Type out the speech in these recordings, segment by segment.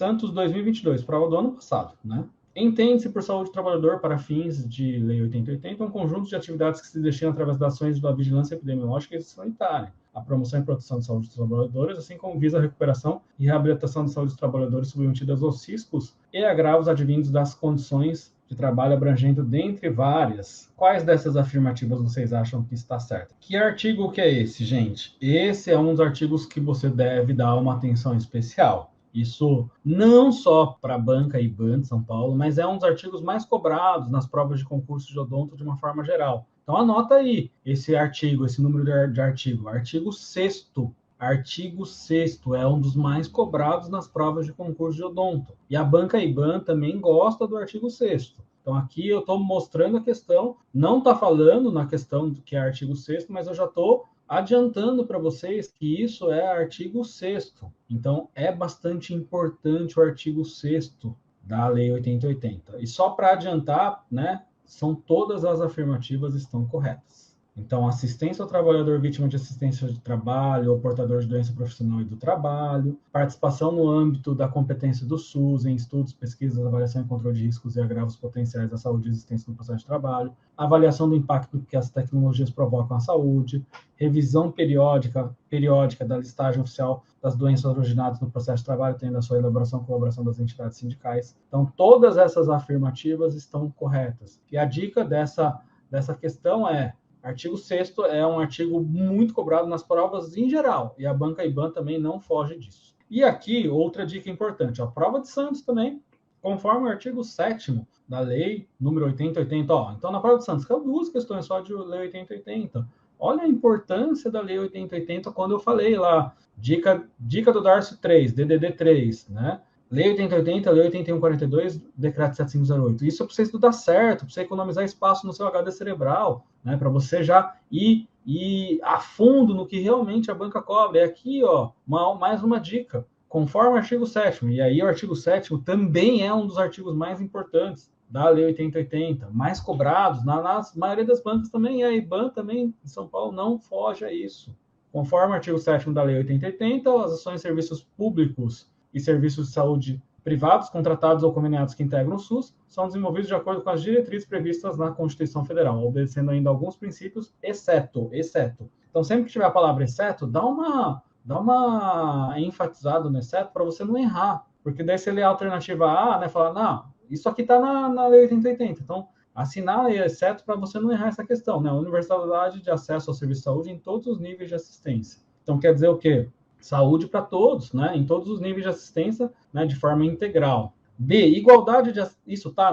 Santos 2022, prova do ano passado, né? Entende-se por saúde do trabalhador para fins de Lei 8080 um conjunto de atividades que se destinam através das ações da vigilância epidemiológica e sanitária, a promoção e proteção da saúde dos trabalhadores, assim como visa a recuperação e reabilitação da saúde dos trabalhadores submetidos aos riscos e agravos advindos das condições de trabalho abrangendo dentre várias. Quais dessas afirmativas vocês acham que está certo? Que artigo que é esse, gente? Esse é um dos artigos que você deve dar uma atenção especial. Isso não só para a banca IBAN de São Paulo, mas é um dos artigos mais cobrados nas provas de concurso de odonto de uma forma geral. Então anota aí esse artigo, esse número de artigo. Artigo 6º. Artigo 6º é um dos mais cobrados nas provas de concurso de odonto. E a banca IBAN também gosta do artigo 6º. Então aqui eu estou mostrando a questão, não está falando na questão do que é artigo 6º, mas eu já estou adiantando para vocês que isso é artigo 6º. Então, é bastante importante o artigo 6º da Lei 8080. E só para adiantar, né, são todas as afirmativas estão corretas. Então, assistência ao trabalhador vítima de assistência de trabalho ou portador de doença profissional e do trabalho, participação no âmbito da competência do SUS em estudos, pesquisas, avaliação e controle de riscos e agravos potenciais da saúde e existência no processo de trabalho, avaliação do impacto que as tecnologias provocam à saúde, revisão periódica da listagem oficial das doenças originadas no processo de trabalho, tendo a sua elaboração e colaboração das entidades sindicais. Então, todas essas afirmativas estão corretas. E a dica dessa questão é: artigo 6º é um artigo muito cobrado nas provas em geral, e a banca IBAN também não foge disso. E aqui, outra dica importante, a prova de Santos também, conforme o artigo 7º da lei número 8080, então na prova de Santos, caiu 2 questões só de lei 8080. Olha a importância da lei 8080 quando eu falei lá, dica do Darcy 3, DDD 3, né? Lei 8080, Lei 8142, Decreto 7508. Isso é para você estudar certo, para você economizar espaço no seu HD cerebral, né? Para você já ir a fundo no que realmente a banca cobra. É aqui, mais uma dica. Conforme o artigo 7º, e aí o artigo 7º também é um dos artigos mais importantes da Lei 8080, mais cobrados na maioria das bancas também, e a IBAN também, em São Paulo, não foge a isso. Conforme o artigo 7º da Lei 8080, as ações de serviços públicos e serviços de saúde privados, contratados ou conveniados que integram o SUS, são desenvolvidos de acordo com as diretrizes previstas na Constituição Federal, obedecendo ainda alguns princípios, exceto. Então, sempre que tiver a palavra exceto, dá uma enfatizada no exceto para você não errar, porque daí você lê a alternativa A, né, fala, não, isso aqui está na Lei 8080, então assinar exceto para você não errar essa questão, né, universalidade de acesso ao serviço de saúde em todos os níveis de assistência. Então, quer dizer o quê? Saúde para todos, né, em todos os níveis de assistência, né, de forma integral. B, igualdade de... Isso está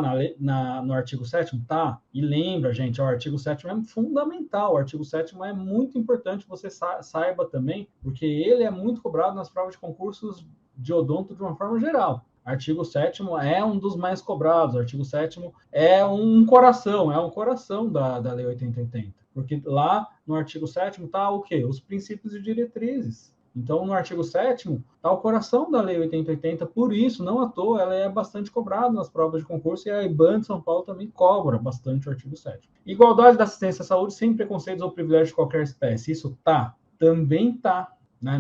no artigo 7º? Tá. E lembra, gente, o artigo 7º é fundamental. O artigo 7º é muito importante que você saiba também, porque ele é muito cobrado nas provas de concursos de odonto de uma forma geral. Artigo 7º é um dos mais cobrados. O artigo 7º é um coração da Lei 8080. Porque lá no artigo 7º está o quê? Os princípios e diretrizes. Então, no artigo 7º, está o coração da Lei 8080, por isso, não à toa, ela é bastante cobrada nas provas de concurso e a IBAN de São Paulo também cobra bastante o artigo 7º. Igualdade da assistência à saúde sem preconceitos ou privilégios de qualquer espécie. Isso também está, né,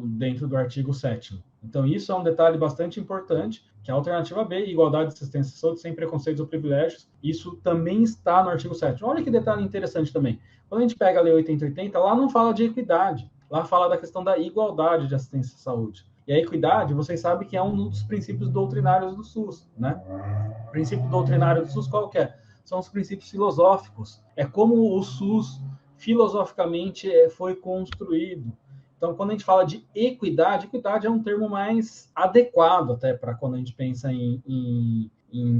dentro do artigo 7º. Então, isso é um detalhe bastante importante, que a alternativa B, igualdade de assistência à saúde sem preconceitos ou privilégios, isso também está no artigo 7º. Olha que detalhe interessante também. Quando a gente pega a Lei 8080, lá não fala de equidade. Lá fala da questão da igualdade de assistência à saúde. E a equidade, vocês sabem que é um dos princípios doutrinários do SUS, né? O princípio doutrinário do SUS qual que é? São os princípios filosóficos. É como o SUS filosoficamente foi construído. Então, quando a gente fala de equidade é um termo mais adequado até para quando a gente pensa em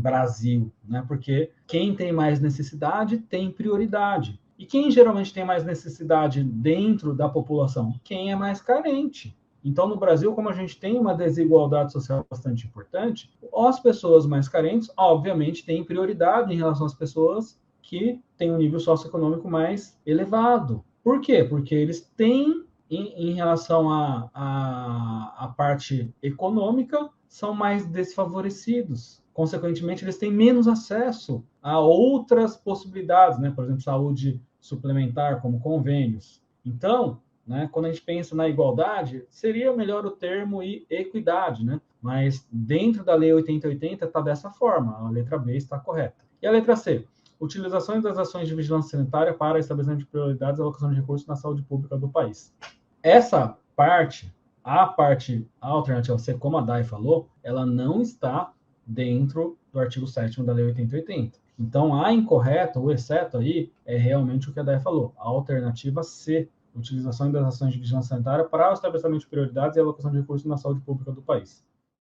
Brasil, né? Porque quem tem mais necessidade tem prioridade. E quem geralmente tem mais necessidade dentro da população? Quem é mais carente. Então, no Brasil, como a gente tem uma desigualdade social bastante importante, as pessoas mais carentes, obviamente, têm prioridade em relação às pessoas que têm um nível socioeconômico mais elevado. Por quê? Porque eles têm, em relação à parte econômica, são mais desfavorecidos. Consequentemente, eles têm menos acesso a outras possibilidades, né? Por exemplo, saúde suplementar, como convênios. Então, né, quando a gente pensa na igualdade, seria melhor o termo equidade, né? Mas dentro da Lei 8080 está dessa forma, a letra B está correta. E a letra C? Utilizações das ações de vigilância sanitária para estabelecimento de prioridades e alocação de recursos na saúde pública do país. Essa parte, a parte alternativa C, como a Dai falou, ela não está dentro do artigo 7º da Lei 8080. Então, a incorreta, o exceto aí, é realmente o que a Dai falou, a alternativa C, utilização das ações de vigilância sanitária para o estabelecimento de prioridades e alocação de recursos na saúde pública do país.